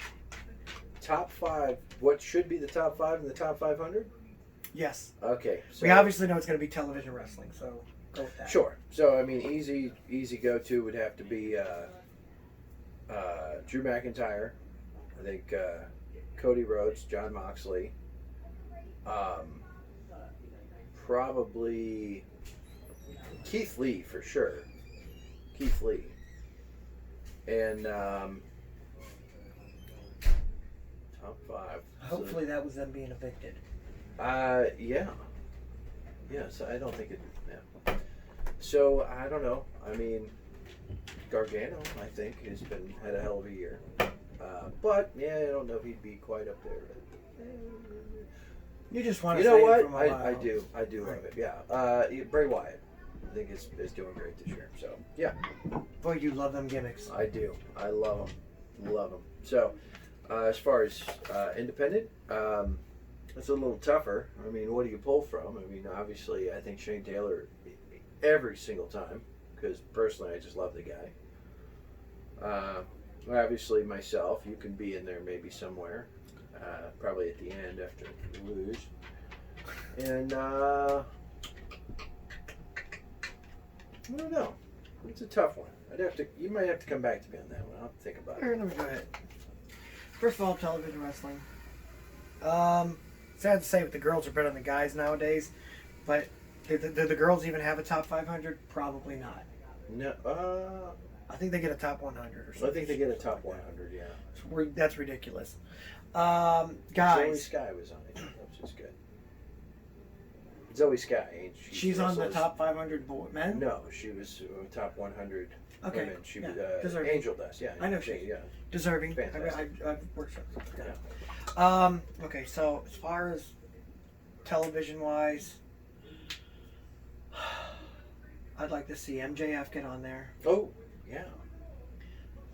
top 5. What should be the top 5 in the top 500? Yes. Okay. So, We obviously know it's going to be television wrestling, so go with that. Sure. So, I mean, easy go-to would have to be Drew McIntyre. I think Cody Rhodes, John Moxley. Probably Keith Lee for sure. Keith Lee. And top 5. Hopefully that was them being evicted. Yeah. Yes, I don't think it. Yeah. So I don't know. I mean, Gargano, I think, had a hell of a year. But yeah, I don't know if he'd be quite up there. You just want to. You know what? From a while. I do love it. Yeah. Bray Wyatt, I think is doing great this year. So yeah. Boy, you love them gimmicks. I do. I love them. So as far as independent, it's a little tougher. I mean, what do you pull from? I mean, obviously, I think Shane Taylor every single time, because personally, I just love the guy. Obviously, myself, you can be in there maybe somewhere, probably at the end after you lose. And I don't know. It's a tough one. You might have to come back to me on that one. I'll have to think about it. All right, let me go ahead. First of all, television wrestling. Sad to say, but the girls are better than the guys nowadays. But do the girls even have a top 500? Probably not. No. I think they get a top 100 or something. I think they get a top 100. Yeah. That's ridiculous. Zoe Guys. Sky was on it. That was good. Zoe Sky. She's on the top 500 men? No, she was top 100 okay. women. She was Deserving. Angel Dust. Yeah. I know she. Yeah. Deserving. Fantastic. I've worked for her. Okay, so as far as television-wise, I'd like to see MJF get on there. Oh, yeah.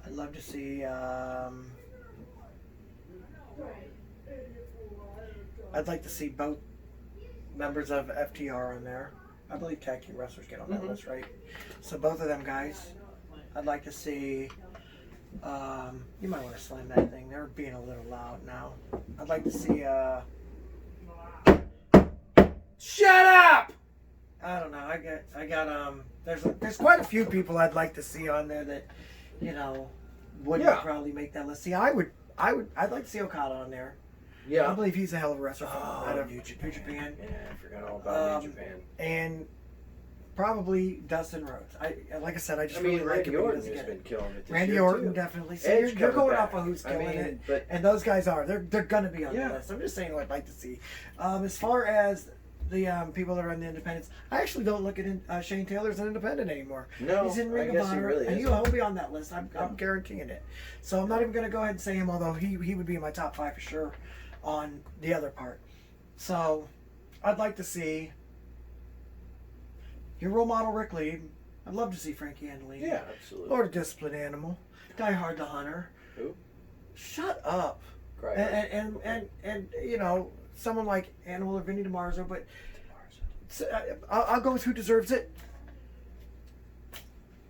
I'd love to see. I'd like to see both members of FTR on there. I believe tag team wrestlers get on that list, right? So both of them guys. I'd like to see. You might want to slam that thing. They're being a little loud now. I'd like to see. Shut up! I don't know. I got. There's quite a few people I'd like to see on there that, wouldn't probably make that list. See, I'd like to see Okada on there. Yeah. I believe he's a hell of a wrestler out of New Japan. Yeah, I forgot all about New Japan. And probably Dustin Rhodes. Like I said, I just really like Randy him. Orton has been killing it this Randy year, Orton too. definitely. So Edge you're going coming off back. of who's killing it, but and those guys are. They're gonna be on the list. I'm just saying what I'd like to see. As far as the people that are on the independents, I actually don't look at Shane Taylor as an independent anymore. No, he's in Ring I of guess he Honor, really and is. he'll be on that list. I'm guaranteeing it. So I'm not even going to go ahead and say him, although he would be in my top 5 for sure on the other part. So I'd like to see your role model, Ric Lieb. I'd love to see Frankie Andolini. Yeah, absolutely. Lord of Discipline Animal. Die Hard the Hunter. Who? Shut up. Right. And someone like Animal or Vinny DiMarzo, but I'll go with who deserves it.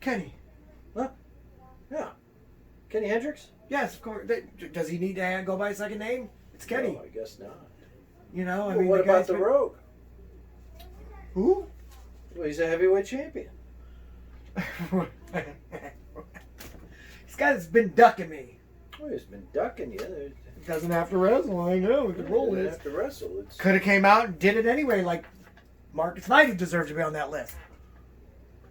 Kenny. Huh? Yeah. Kenny Hendricks? Yes, of course. Does he need to go by a second name? It's Kenny. No, I guess not. What about the Rogue? Who? Well, he's a heavyweight champion. This guy's been ducking me. Well, he's been ducking you. Doesn't have to wrestle. I know. The role Doesn't is. have to wrestle. Could have came out and did it anyway, like Marcus Knight, who deserves to be on that list.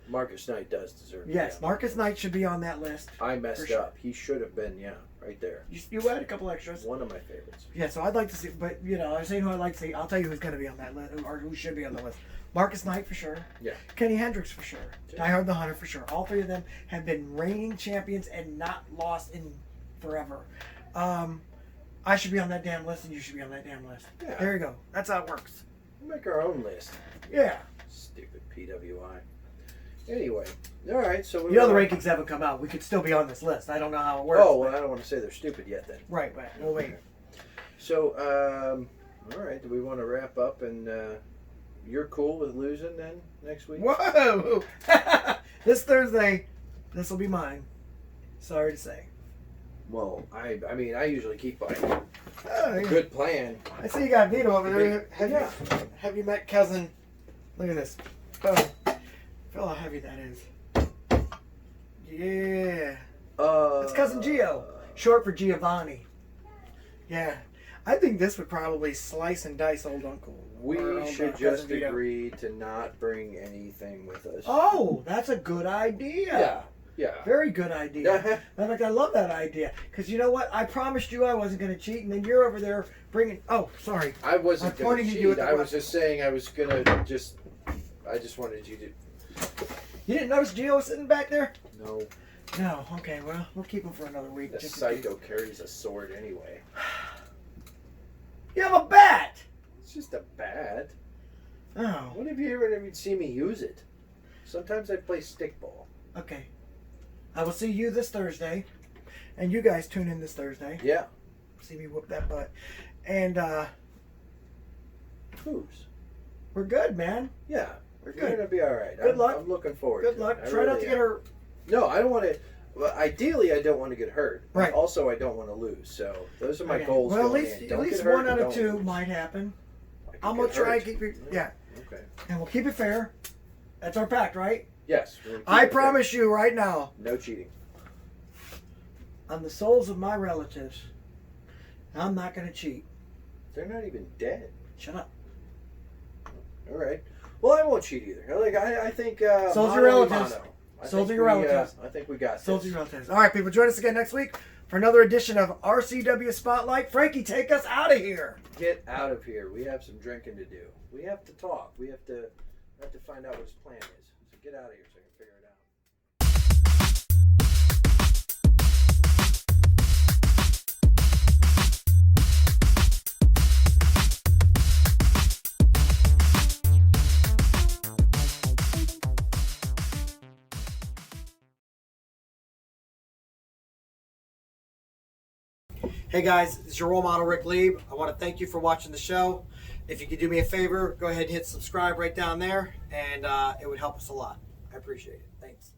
Marcus Knight does deserve it. Yes, yeah. Marcus Knight should be on that list. I messed sure. up. He should have been, right there. You had a couple extras. One of my favorites. Yeah, so I'd like to see, but I'm saying who I'd like to see. I'll tell you who's going to be on that list, or who should be on the list. Marcus Knight for sure. Yeah. Kenny Hendricks for sure. Yeah. Die Hard the Hunter for sure. All 3 of them have been reigning champions and not lost in forever. I should be on that damn list, and you should be on that damn list. Yeah. There you go. That's how it works. We'll make our own list. Yeah. Stupid PWI. Anyway, all right. So The other rankings haven't come out. We could still be on this list. I don't know how it works. Oh, well, I don't want to say they're stupid yet then. Right. We'll wait. So, all right. Do we want to wrap up? And you're cool with losing then next week? Whoa! This Thursday, this will be mine. Sorry to say. Well, I mean, I usually keep by Oh, yeah. good plan. I see you got Vito over there. Have you met cousin? Look at this. Oh, feel how heavy that is. Yeah. That's cousin Gio, short for Giovanni. Yeah. I think this would probably slice and dice old uncle. We or should cousin just Vito. agree to not bring anything with us. Oh, that's a good idea. Yeah. Very good idea. In fact, I love that idea. Because you know what? I promised you I wasn't going to cheat, and then you're over there bringing... Oh, sorry. I wasn't going pointing to at you cheat. at the I was weapon. just saying I was going to just... I just wanted you to... You didn't notice Gio was sitting back there? No. No. Okay, well, we'll keep him for another week. The just in psycho carries a sword anyway. You have a bat! It's just a bat. Oh. When have you ever seen me use it? Sometimes I play stickball. Okay. I will see you this Thursday. And you guys tune in this Thursday. Yeah. See me whoop that butt. And, Who's? we're good, man. Yeah. We're You're good. going to be all right. Good luck. I'm looking forward Good to luck. it. I Try not really to get am. her... No, I don't want to... Well, ideally, I don't want to get hurt. Right. Also, I don't want to lose. So those are my Okay. goals. Well, at going least, in. at Don't least get hurt one and out of don't two lose. might happen. I could I'm going get to try hurt. and keep it... Yeah. Okay. And we'll keep it fair. That's our pact, right? Yes. we're gonna keep I it fair. promise you right now, No cheating. on the souls of my relatives, I'm not going to cheat. They're not even dead. Shut up. All right. Well, I won't cheat either. Like I think. Souls mano of your a relatives. mano. I Souls think of your we, relatives. I think we got Souls this. of your relatives. All right, people, join us again next week for another edition of RCW Spotlight. Frankie, take us out of here. Get out of here. We have some drinking to do. We have to talk. We have to find out what his plan is. So get out of here so I can figure it out. Hey guys, it's your role model, Ric Lieb. I want to thank you for watching the show. If you could do me a favor, go ahead and hit subscribe right down there, and it would help us a lot. I appreciate it. Thanks.